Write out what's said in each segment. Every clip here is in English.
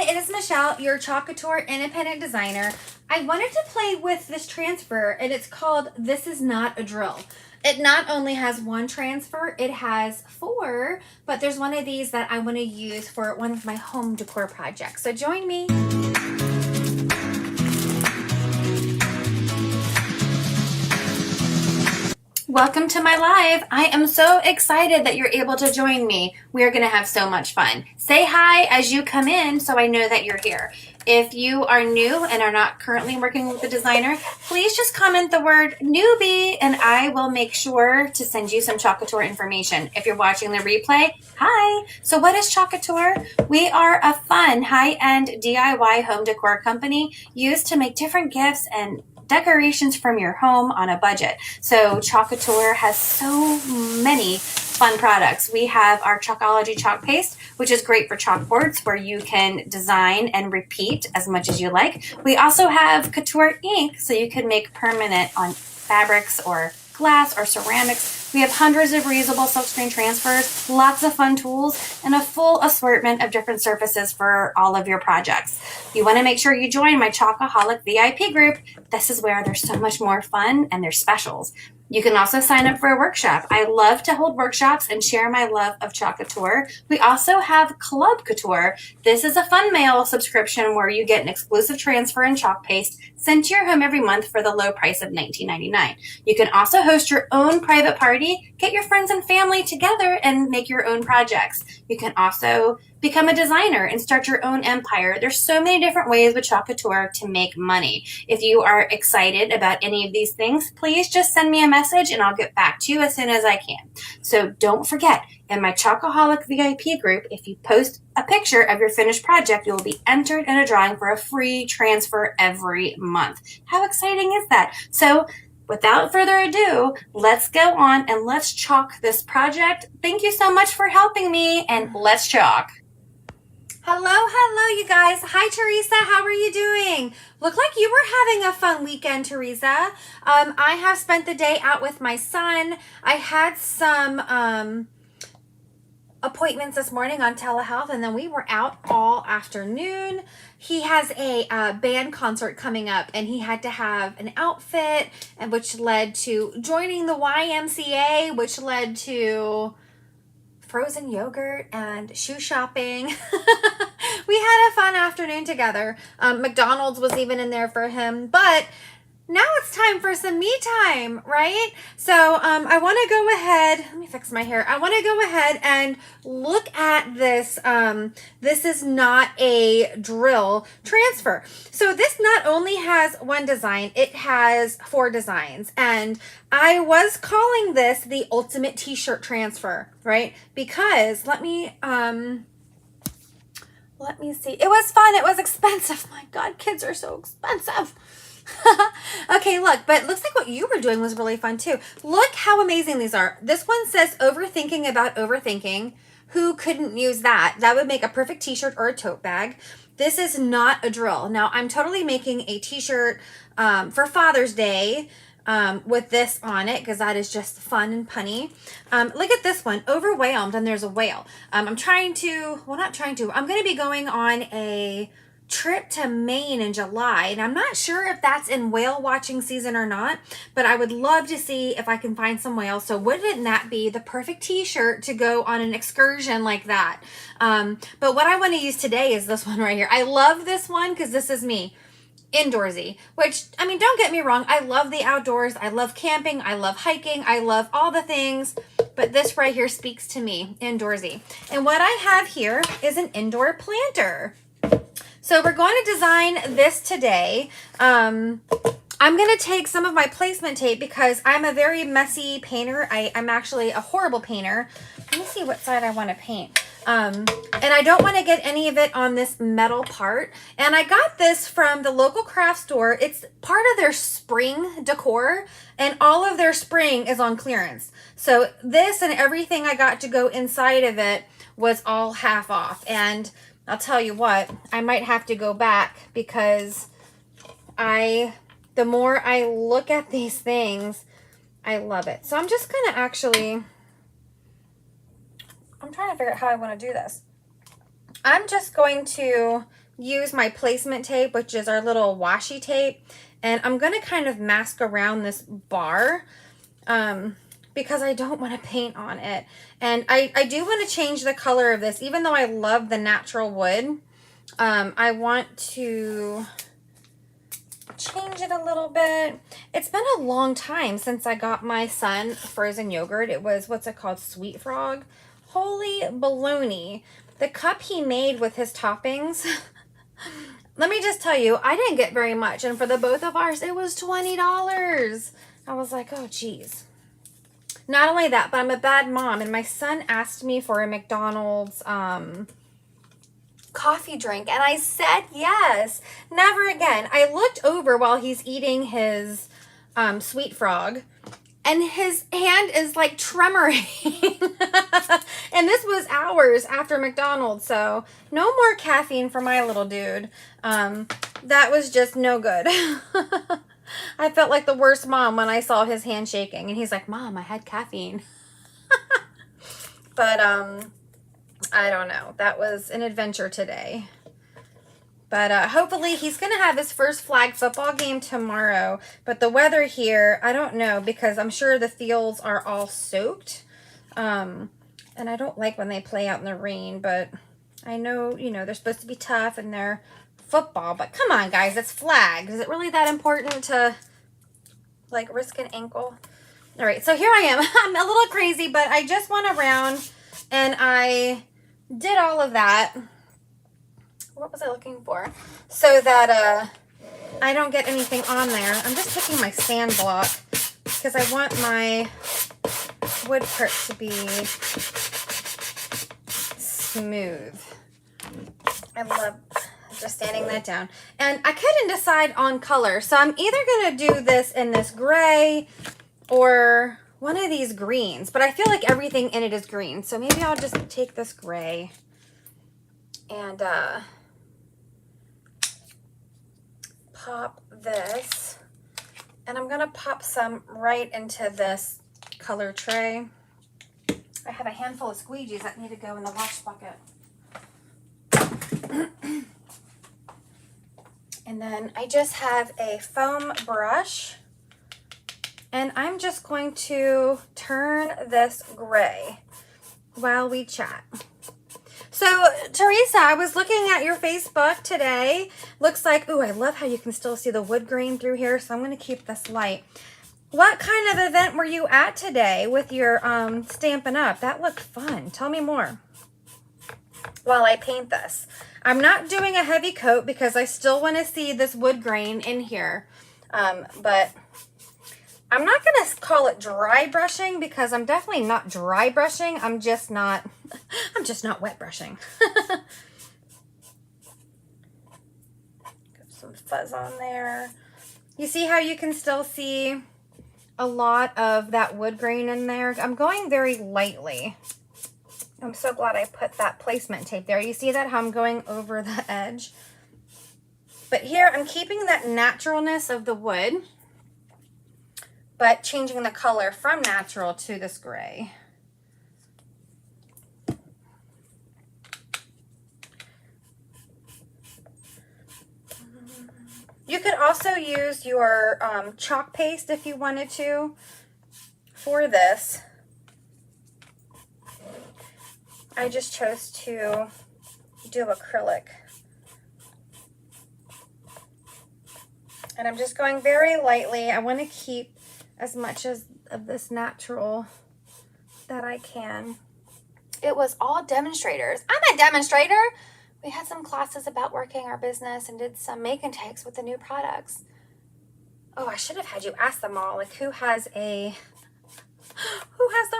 it is Michelle, your Club Couture independent designer. I wanted to play with this transfer, and it's called This Is Not a Drill. It not only has one transfer, it has 4, but there's one of these that I want to use for one of my home decor projects. So join me. Welcome to my live. I am so excited that you're able to join me. We are going to have so much fun. Say hi as you come in so I know that you're here. If you are new and are not currently working with a designer, please just comment the word newbie and I will make sure to send you some Club Couture information. If you're watching the replay, hi. So what is Club Couture? We are a fun high-end DIY home decor company used to make different gifts and decorations from your home on a budget. So Club Couture has so many fun products. We have our Chalkology chalk paste, which is great for chalkboards where you can design and repeat as much as you like. We also have Couture ink, so you can make permanent on fabrics or glass or ceramics. We have hundreds of reusable silkscreen transfers, lots of fun tools, and a full assortment of different surfaces for all of your projects. You want to make sure you join my Chalkaholic VIP group. This is where there's so much more fun and there's specials. You can also sign up for a workshop. I love to hold workshops and share my love of Club Couture. We also have Club Couture. This is a fun mail subscription where you get an exclusive transfer and chalk paste sent to your home every month for the low price of $19.99. You can also host your own private party, get your friends and family together and make your own projects. You can also become a designer and start your own empire. There's so many different ways with Club Couture to make money. If you are excited about any of these things, please just send me a message and I'll get back to you as soon as I can. So don't forget, in my Chalkaholic VIP group, if you post a picture of your finished project, you will be entered in a drawing for a free transfer every month. How exciting is that? So without further ado, let's go on and let's chalk this project. Thank you so much for helping me, and let's chalk. Hello, you guys. Hi, Teresa. How are you doing? Look like you were having a fun weekend, Teresa. I have spent the day out with my son. I had some appointments this morning on telehealth, and then we were out all afternoon. He has a band concert coming up, and he had to have an outfit, and which led to joining the YMCA, which led to frozen yogurt and shoe shopping. We had a fun afternoon together. McDonald's was even in there for him, but now it's time for some me time, right? So I want to go ahead, let me fix my hair. I want to go ahead and look at this. This is not a drill transfer. So this not only has one design, it has 4 designs. And I was calling this the ultimate t-shirt transfer, right? Because let me see. It was fun. It was expensive. My God, kids are so expensive. Okay, look, but it looks like what you were doing was really fun too. Look how amazing these are. This one says overthinking about overthinking. Who couldn't use that? That would make a perfect t-shirt or a tote bag. This is not a drill. Now, I'm totally making a t-shirt for Father's Day with this on it because that is just fun and punny. Look at this one, overwhelmed, and there's a whale. I'm going to be going on a trip to Maine in July, and I'm not sure if that's in whale watching season or not, but I would love to see if I can find some whales. So wouldn't that be the perfect t-shirt to go on an excursion like that? But what I want to use today is this one right here. I love this one because this is me. Indoorsy, which, I mean, don't get me wrong. I love the outdoors. I love camping. I love hiking. I love all the things, but this right here speaks to me, indoorsy. And what I have here is an indoor planter. So we're going to design this today. I'm going to take some of my placement tape because I'm a very messy painter. I'm actually a horrible painter. Let me see what side I want to paint. And I don't want to get any of it on this metal part. And I got this from the local craft store. It's part of their spring decor, and all of their spring is on clearance. So this and everything I got to go inside of it was all half off. And I'll tell you what, I might have to go back because the more I look at these things, I love it. So I'm just going to actually, I'm trying to figure out how I want to do this. I'm just going to use my placement tape, which is our little washi tape, and I'm going to kind of mask around this bar because I don't want to paint on it. And I do want to change the color of this, even though I love the natural wood. I want to change it a little bit. It's been a long time since I got my son frozen yogurt. It was, what's it called? Sweet Frog. Holy baloney. The cup he made with his toppings, let me just tell you, I didn't get very much. And for the both of ours, it was $20. I was like, oh, geez. Not only that, but I'm a bad mom. And my son asked me for a McDonald's coffee drink. And I said yes. Never again. I looked over while he's eating his Sweet Frog. And his hand is like tremoring. And this was hours after McDonald's. So no more caffeine for my little dude. That was just no good. I felt like the worst mom when I saw his hand shaking. And he's like, Mom, I had caffeine. But I don't know. That was an adventure today. But hopefully he's going to have his first flag football game tomorrow. But the weather here, I don't know, because I'm sure the fields are all soaked. And I don't like when they play out in the rain. But I know, you know, they're supposed to be tough and they're football. But come on, guys, it's flags. Is it really that important to, like, risk an ankle? All right, so here I am. I'm a little crazy, but I just went around and I did all of that. What was I looking for? So that I don't get anything on there. I'm just picking my sand block because I want my wood part to be smooth. I love just sanding that down. And I couldn't decide on color. So I'm either going to do this in this gray or one of these greens. But I feel like everything in it is green. So maybe I'll just take this gray and pop this, and I'm gonna pop some right into this color tray. I have a handful of squeegees that need to go in the wash bucket. And then I just have a foam brush, and I'm just going to turn this gray while we chat. So, Teresa, I was looking at your Facebook today. Looks like, ooh, I love how you can still see the wood grain through here, so I'm going to keep this light. What kind of event were you at today with your Stampin' Up? That looked fun. Tell me more while I paint this. I'm not doing a heavy coat because I still want to see this wood grain in here. But I'm not going to call it dry brushing because I'm definitely not dry brushing. I'm just not wet brushing. Get some fuzz on there. You see how you can still see a lot of that wood grain in there? I'm going very lightly. I'm so glad I put that placement tape there. You see that, how I'm going over the edge? But here I'm keeping that naturalness of the wood, but changing the color from natural to this gray. You could also use your chalk paste if you wanted to for this. I just chose to do acrylic. And I'm just going very lightly. I want to keep as much of this natural that I can. It was all demonstrators. I'm a demonstrator. We had some classes about working our business and did some make and takes with the new products. Oh, I should have had you ask them all, like who has the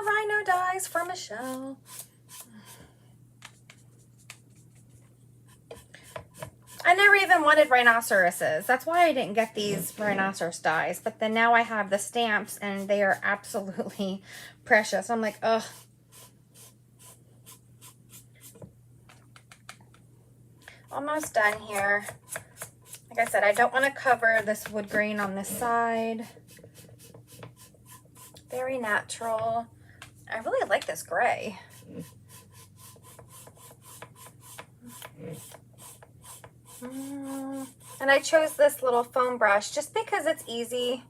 rhino dies for Michelle? I never even wanted rhinoceroses. That's why I didn't get these rhinoceros dies. But then now I have the stamps and they are absolutely precious. I'm like, ugh. Almost done here. Like I said, I don't want to cover this wood grain on this side. Very natural. I really like this gray. And I chose this little foam brush just because it's easy.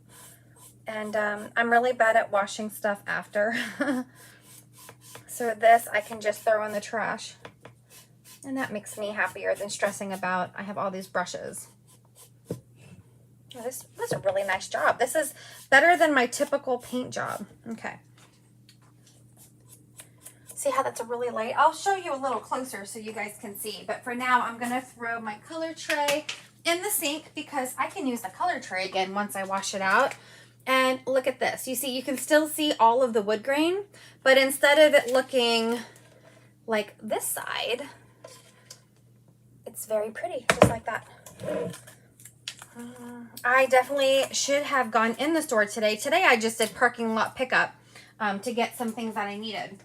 And I'm really bad at washing stuff after. So this I can just throw in the trash. And that makes me happier than stressing about I have all these brushes. Oh, this was a really nice job. This is better than my typical paint job. Okay. See how that's a really light? I'll show you a little closer so you guys can see. But for now, I'm going to throw my color tray in the sink because I can use the color tray again once I wash it out. And look at this. You see, you can still see all of the wood grain, but instead of it looking like this side, it's very pretty, just like that. I definitely should have gone in the store today. Today I just did parking lot pickup to get some things that I needed.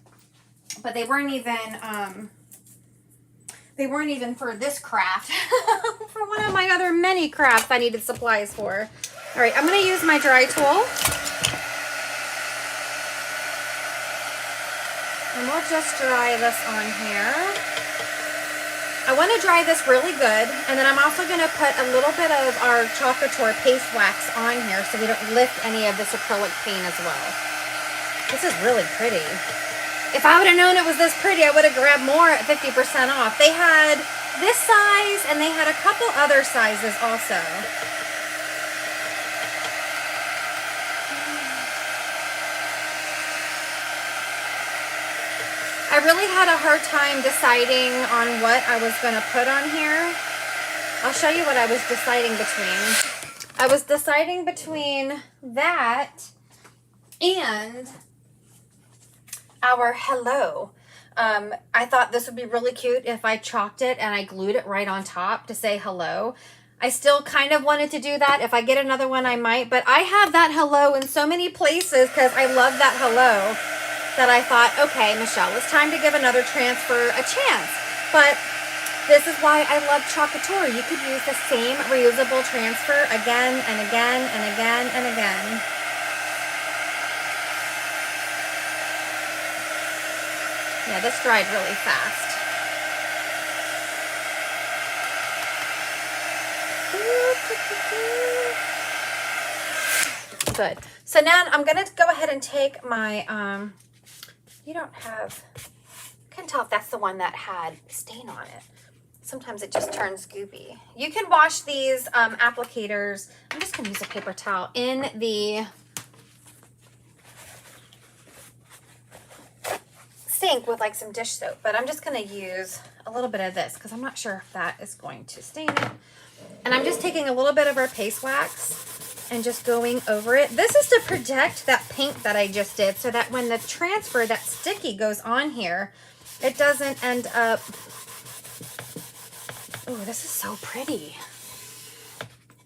But they weren't even for this craft. For one of my other many crafts I needed supplies for. All right, I'm going to use my dry tool. And we'll just dry this on here. I want to dry this really good, and then I'm also going to put a little bit of our Club Couture paste wax on here so we don't lift any of this acrylic paint as well. This is really pretty. If I would have known it was this pretty, I would have grabbed more at 50% off. They had this size, and they had a couple other sizes also. I really had a hard time deciding on what I was going to put on here. I'll show you what I was deciding between. I was deciding between that and our hello. I thought this would be really cute if I chalked it and I glued it right on top to say hello. I still kind of wanted to do that. If I get another one, I might. But I have that hello in so many places because I love that hello, that I thought, okay, Michelle, it's time to give another transfer a chance. But this is why I love Club Couture. You could use the same reusable transfer again and again and again and again. Yeah, this dried really fast. Good. So now I'm going to go ahead and take my, you don't have, I can't tell if that's the one that had stain on it. Sometimes it just turns goopy. You can wash these applicators. I'm just going to use a paper towel in the sink with like some dish soap, but I'm just going to use a little bit of this because I'm not sure if that is going to stain it. And I'm just taking a little bit of our paste wax and just going over it. This is to protect that paint that I just did so that when the transfer, that sticky, goes on here, it doesn't end up... Oh, this is so pretty.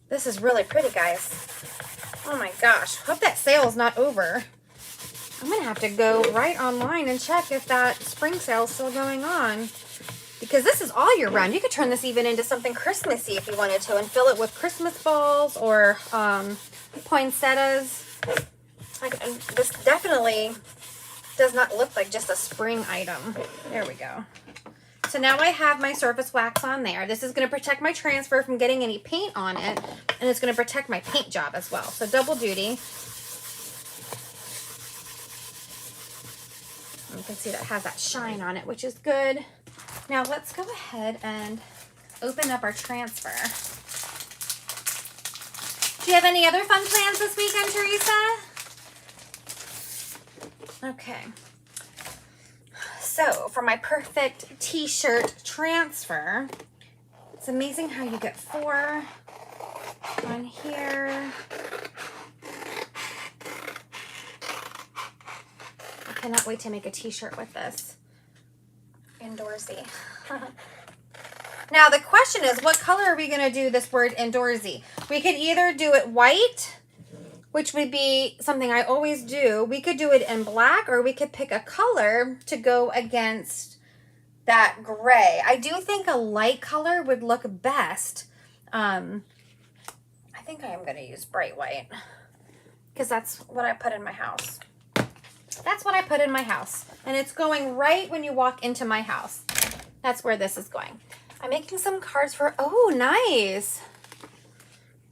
This is really pretty, guys. Oh my gosh. Hope that sale is not over. I'm going to have to go right online and check if that spring sale is still going on. Because this is all year round. You could turn this even into something Christmassy if you wanted to and fill it with Christmas balls or poinsettias. This definitely does not look like just a spring item. There we go. So now I have my surface wax on there. This is going to protect my transfer from getting any paint on it. And it's going to protect my paint job as well. So double duty. You can see that has that shine on it, which is good. Now let's go ahead and open up our transfer. Do you have any other fun plans this weekend, Teresa? Okay. So for my perfect t-shirt transfer, it's amazing how you get 4 on here. I cannot wait to make a t-shirt with this. Indoorsy. Now the question is, what color are we going to do this word indoorsy? We could either do it white, which would be something I always do. We could do it in black, or we could pick a color to go against that gray. I do think a light color would look best. I think I am going to use bright white because that's what I put in my house. That's what I put in my house. And it's going right when you walk into my house. That's where this is going. I'm making some cards for, oh, nice.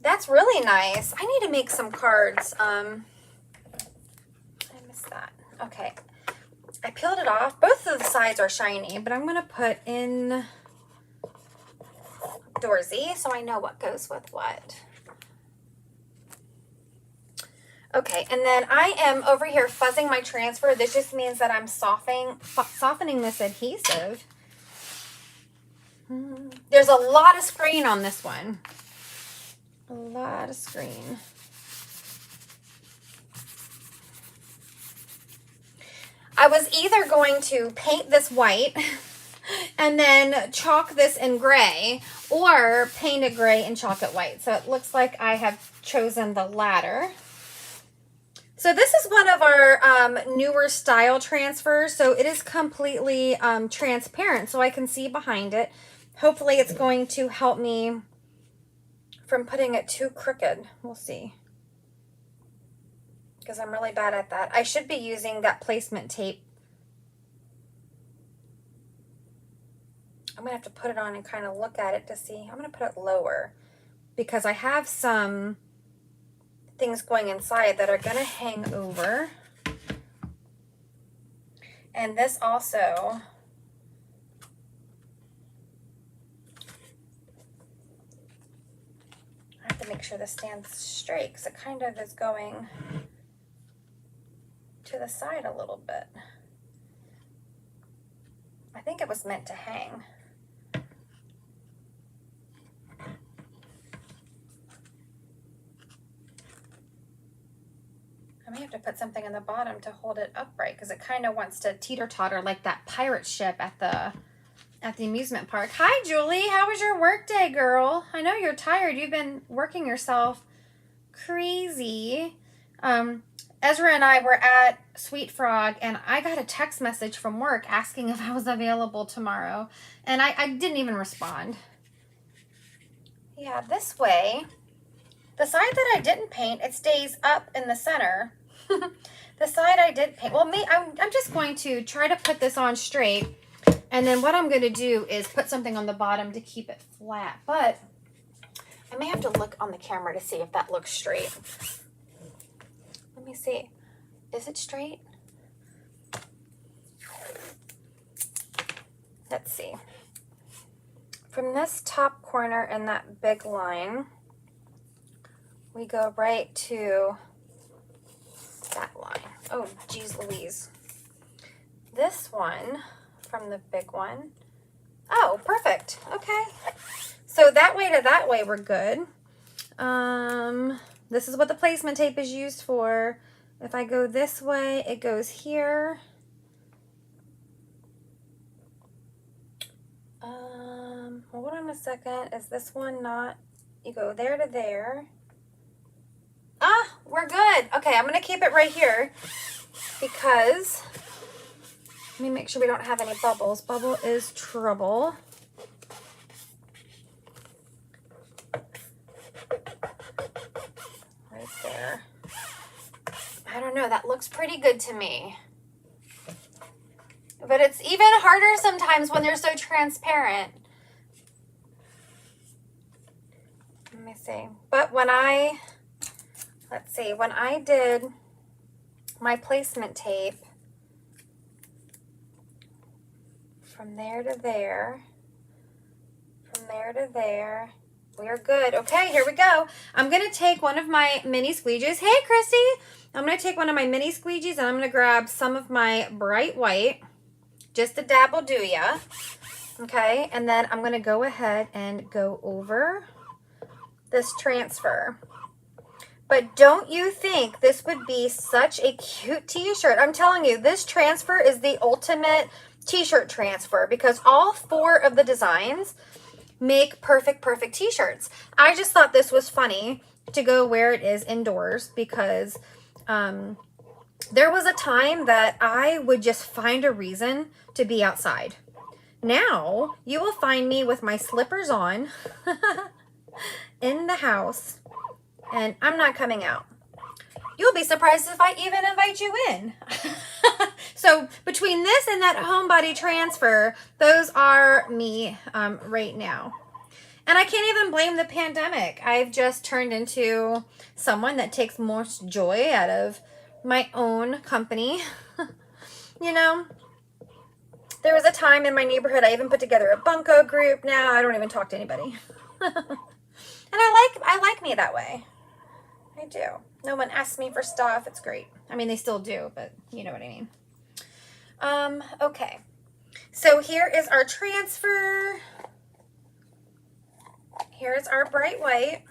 That's really nice. I need to make some cards. I missed that. Okay. I peeled it off. Both of the sides are shiny, but I'm going to put in Doorsy so I know what goes with what. Okay, and then I am over here fuzzing my transfer. This just means that I'm softening this adhesive. There's a lot of screen on this one. A lot of screen. I was either going to paint this white and then chalk this in gray, or paint it gray and chalk it white. So it looks like I have chosen the latter. So this is one of our newer style transfers. So it is completely transparent, so I can see behind it. Hopefully it's going to help me from putting it too crooked. We'll see. Because I'm really bad at that. I should be using that placement tape. I'm going to have to put it on and kind of look at it to see. I'm going to put it lower because I have some things going inside that are going to hang over. And this also, I have to make sure this stands straight because it kind of is going to the side a little bit. I think it was meant to hang. I may have to put something in the bottom to hold it upright because it kind of wants to teeter-totter like that pirate ship at the amusement park. Hi, Julie. How was your work day, girl? I know you're tired. You've been working yourself crazy. Ezra and I were at Sweet Frog, and I got a text message from work asking if I was available tomorrow, and I didn't even respond. Yeah, this way. The side that I didn't paint, it stays up in the center. The side I did paint, well, I'm just going to try to put this on straight, and then what I'm going to do is put something on the bottom to keep it flat, but I may have to look on the camera to see if that looks straight. Let me see. Is it straight? Let's see. From this top corner in that big line, we go right to that line. Oh, geez Louise. This one from the big one. Oh, perfect. Okay. So that way to that way, we're good. This is what the placement tape is used for. If I go this way, it goes here. Hold on a second. Is this one not? You go there to there. Ah, we're good. Okay, I'm going to keep it right here because let me make sure we don't have any bubbles. Bubble is trouble. Right there. I don't know. That looks pretty good to me. But it's even harder sometimes when they're so transparent. Let me see. But when let's see, when I did my placement tape from there to there, from there to there, we're good. Okay, here we go. I'm going to take one of my mini squeegees. Hey, Christy. I'm going to take one of my mini squeegees and I'm going to grab some of my bright white. Just a dab will do ya. Okay, and then I'm going to go ahead and go over this transfer. But don't you think this would be such a cute t-shirt? I'm telling you, this transfer is the ultimate t-shirt transfer because all 4 of the designs make perfect t-shirts. I just thought this was funny to go where it is indoors because there was a time that I would just find a reason to be outside. Now, you will find me with my slippers on in the house, and I'm not coming out. You'll be surprised if I even invite you in. So between this and that homebody transfer, those are me right now. And I can't even blame the pandemic. I've just turned into someone that takes most joy out of my own company. You know, there was a time in my neighborhood I even put together a bunco group. Now I don't even talk to anybody. And I like me that way. I do. No one asks me for stuff. It's great. I mean, they still do, but you know what I mean. Okay. So here is our transfer. Here's our bright white.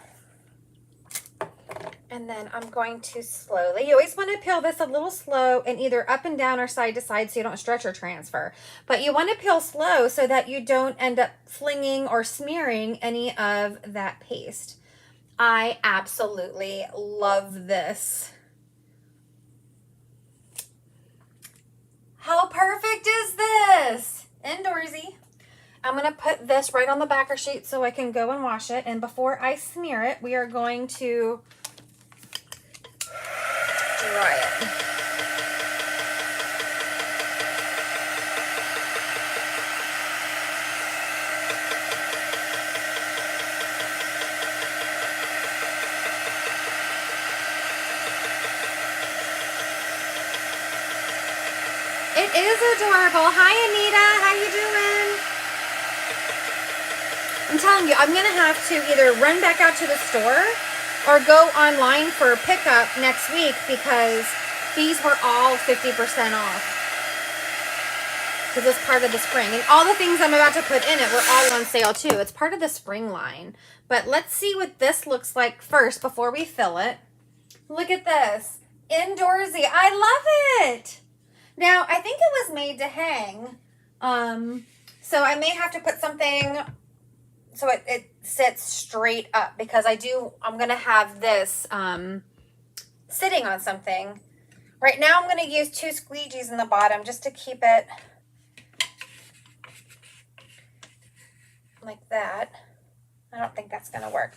And then I'm going to slowly, you always want to peel this a little slow and either up and down or side to side so you don't stretch or transfer. But you want to peel slow so that you don't end up flinging or smearing any of that paste. I absolutely love this. How perfect is this? Indoorsy. I'm going to put this right on the backer sheet so I can go and wash it. And before I smear it, we are going to dry it. It is adorable. Hi, Anita. How you doing? I'm telling you, I'm going to have to either run back out to the store or go online for pickup next week because these were all 50% off. Because it's part of the spring. And all the things I'm about to put in it were all on sale too. It's part of the spring line. But let's see what this looks like first before we fill it. Look at this. Indoorsy. I love it. Now, I think it was made to hang. So I may have to put something so it sits straight up because I'm going to have this sitting on something. Right now I'm going to use 2 squeegees in the bottom just to keep it like that. I don't think that's going to work.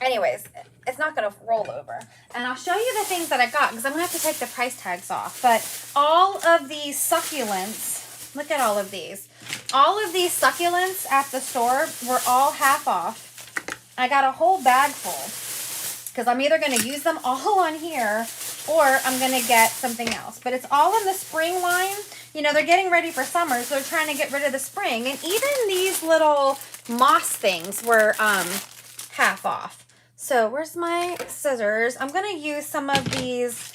Anyways, it's not going to roll over. And I'll show you the things that I got because I'm going to have to take the price tags off. But all of these succulents, look at all of these. All of these succulents at the store were all half off. I got a whole bag full because I'm either going to use them all on here or I'm going to get something else. But it's all in the spring line. You know, they're getting ready for summer, so they're trying to get rid of the spring. And even these little moss things were half off. So where's my scissors? I'm going to use some of these.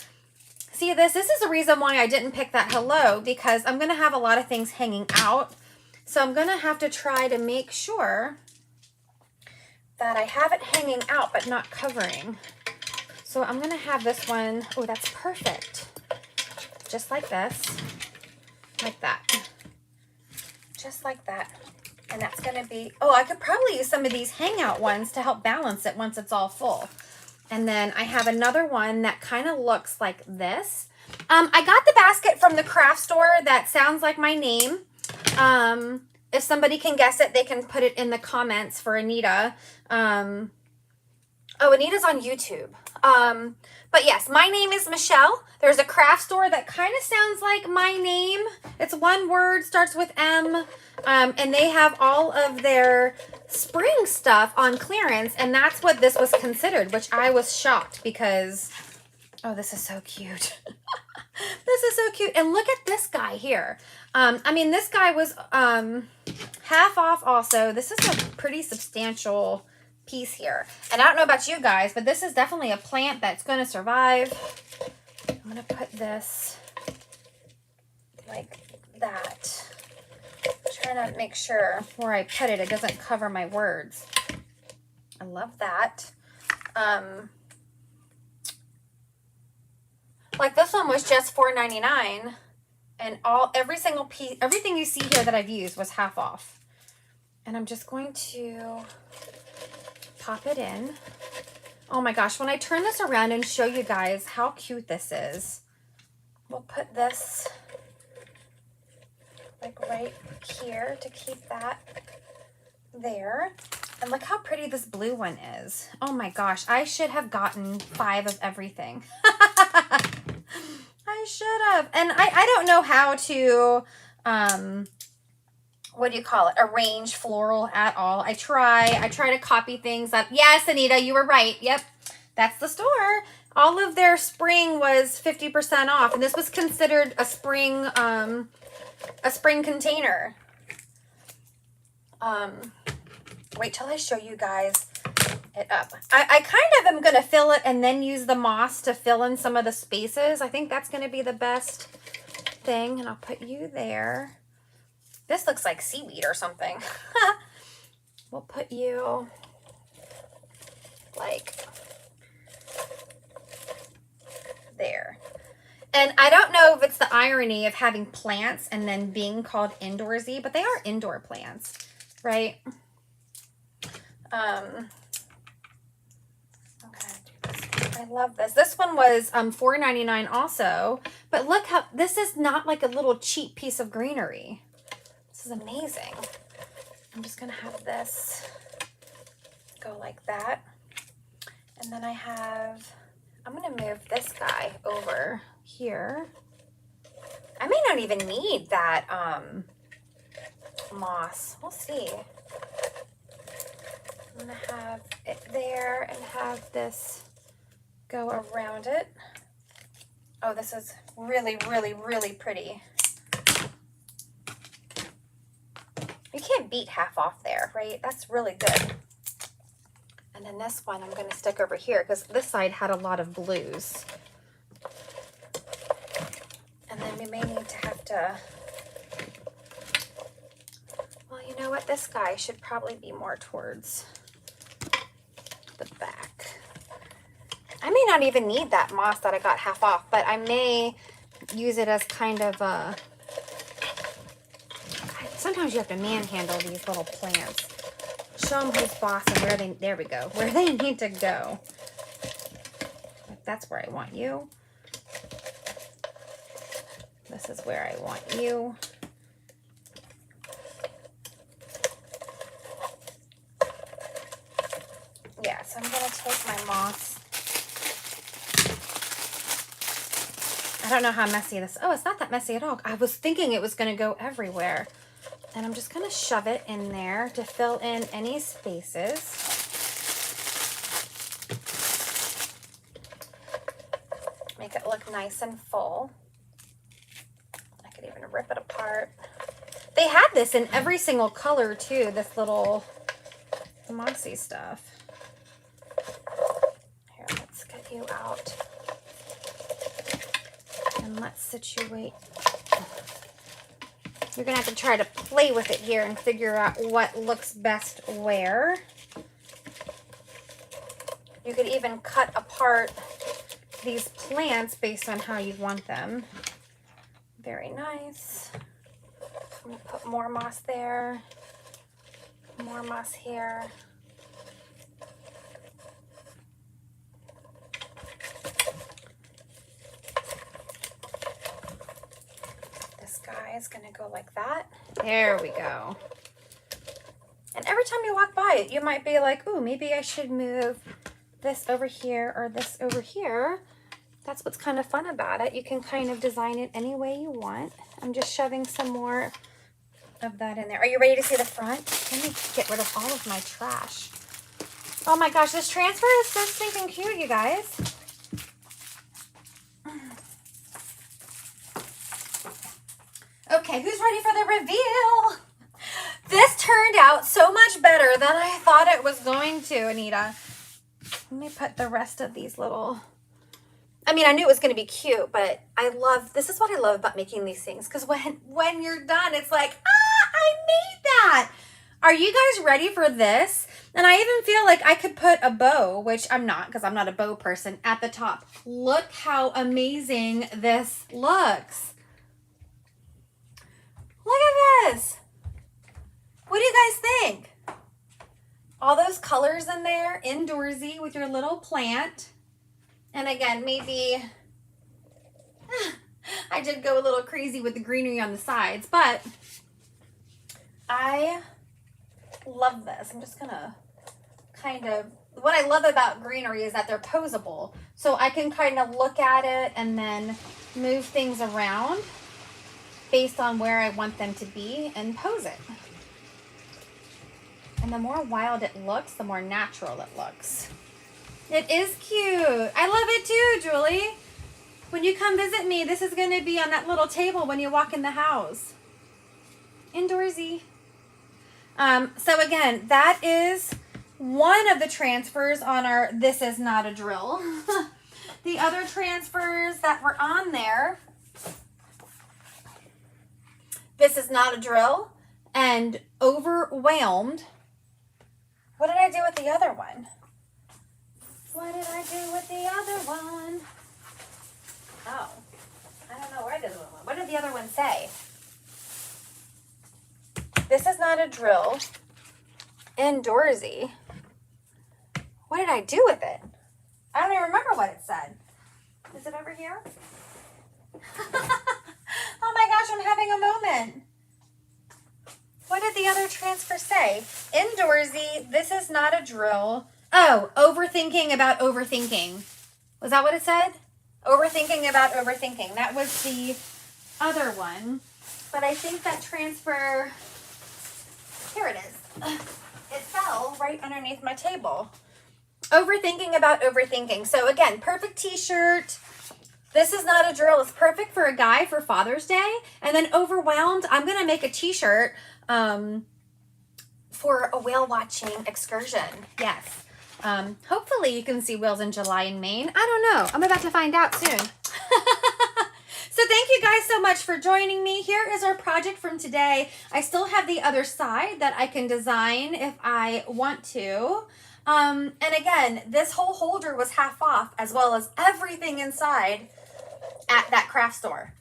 See this? This is the reason why I didn't pick that hello, because I'm going to have a lot of things hanging out. So I'm going to have to try to make sure that I have it hanging out but not covering. So I'm going to have this one. Oh, that's perfect. Just like this. Like that. Just like that. And that's going to be, oh, I could probably use some of these hangout ones to help balance it once it's all full. And then I have another one that kind of looks like this. I got the basket from the craft store that sounds like my name. If somebody can guess it, they can put it in the comments for Anita. Oh, Anita's on YouTube. But yes, my name is Michelle. There's a craft store that kind of sounds like my name. It's one word, starts with M. And they have all of their spring stuff on clearance. And that's what this was considered, which I was shocked because, oh, this is so cute. This is so cute. And look at this guy here. I mean, this guy was half off also. This is a pretty substantial piece here. And I don't know about you guys, but this is definitely a plant that's going to survive. I'm going to put this like that. Trying to make sure where I put it, it doesn't cover my words. I love that. Like this one was just $4.99, and every single piece, everything you see here that I've used was half off. And I'm just going to pop it in. Oh my gosh, when I turn this around and show you guys how cute this is, we'll put this like right here to keep that there. And look how pretty this blue one is. Oh my gosh, I should have gotten 5 of everything. I should have. And I don't know how to, what do you call it? Arrange floral at all. I try to copy things up. Yes, Anita, you were right. Yep. That's the store. All of their spring was 50% off. And this was considered a spring container. Wait till I show you guys it up. I kind of am going to fill it and then use the moss to fill in some of the spaces. I think that's going to be the best thing. And I'll put you there. This looks like seaweed or something. We'll put you like there. And I don't know if it's the irony of having plants and then being called indoorsy, but they are indoor plants, right? I love this. This one was $4.99 also, but look how this is not like a little cheap piece of greenery. This is amazing. I'm just gonna have this go like that, and then I'm gonna move this guy over here. I may not even need that moss. We'll see. I'm gonna have it there and have this go around it. Oh, this is really, really, really pretty. You can't beat half off there, right? That's really good. And then this one I'm going to stick over here because this side had a lot of blues. And then we may need to have to, well, you know what? This guy should probably be more towards the back. I may not even need that moss that I got half off, but I may use it as kind of a, sometimes you have to manhandle these little plants. Show them who's boss and where they, there we go, where they need to go. That's where I want you. This is where I want you. Yeah, so I'm going to take my moss. I don't know how messy this, oh, it's not that messy at all. I was thinking it was going to go everywhere. And I'm just going to shove it in there to fill in any spaces. Make it look nice and full. I could even rip it apart. They had this in every single color too, this little mossy stuff. Here, let's get you out. And let's situate. You're going to have to try to play with it here and figure out what looks best where. You could even cut apart these plants based on how you want them. Very nice. I'm going to put more moss there. More moss here. Is going to go like that. There we go. And every time you walk by it, you might be like, ooh, maybe I should move this over here or this over here. That's what's kind of fun about it. You can kind of design it any way you want. I'm just shoving some more of that in there. Are you ready to see the front? Let me get rid of all of my trash. Oh my gosh, this transfer is so stinking cute, you guys. Okay, who's ready for the reveal? This turned out so much better than I thought it was going to, Anita. Let me put the rest of these little, I mean, I knew it was going to be cute, but this is what I love about making these things, because when you're done, it's like, I made that. Are you guys ready for this? And I even feel like I could put a bow, which I'm not, because I'm not a bow person, at the top. Look how amazing this looks. Look at this. What do you guys think? All those colors in there, indoorsy with your little plant. And again, maybe I did go a little crazy with the greenery on the sides, but I love this. I'm just gonna kind of what I love about greenery is that they're posable. So I can kind of look at it and then move things around based on where I want them to be and pose it. And the more wild it looks, the more natural it looks. It is cute. I love it too, Julie. When you come visit me, this is going to be on that little table when you walk in the house. Indoorsy. So again, that is one of the transfers on our This Is Not a Drill. The other transfers that were on there, This Is Not a Drill and Overwhelmed. What did I do with the other one? What did I do with the other one? Oh, I don't know where I did the other one. What did the other one say? This Is Not a Drill. Indoorsy. What did I do with it? I don't even remember what it said. Is it over here? Oh my gosh, I'm having a moment. What did the other transfer say? Indoorsy, This Is Not a Drill. Oh, overthinking about overthinking. Was that what it said? Overthinking about overthinking. That was the other one. But I think that transfer, here it is. It fell right underneath my table. Overthinking about overthinking. So again, perfect t-shirt. This Is Not a Drill is perfect for a guy for Father's Day. And then Overwhelmed, I'm going to make a t-shirt for a whale watching excursion. Yes. Hopefully you can see whales in July in Maine. I don't know. I'm about to find out soon. So thank you guys so much for joining me. Here is our project from today. I still have the other side that I can design if I want to. And again, this whole holder was half off, as well as everything inside at that craft store.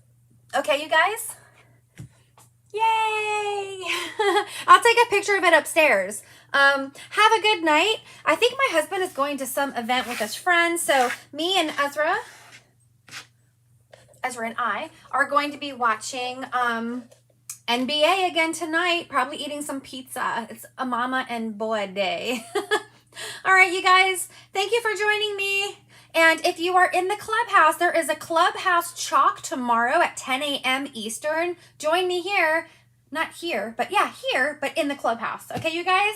Okay, you guys? Yay! I'll take a picture of it upstairs. Have a good night. I think my husband is going to some event with his friends, so me and Ezra and I are going to be watching NBA again tonight, probably eating some pizza. It's a mama and boy day. All right, you guys, thank you for joining me. And if you are in the clubhouse, there is a clubhouse chalk tomorrow at 10 a.m. Eastern. Join me here, not here, but yeah, here, but in the clubhouse. Okay, you guys?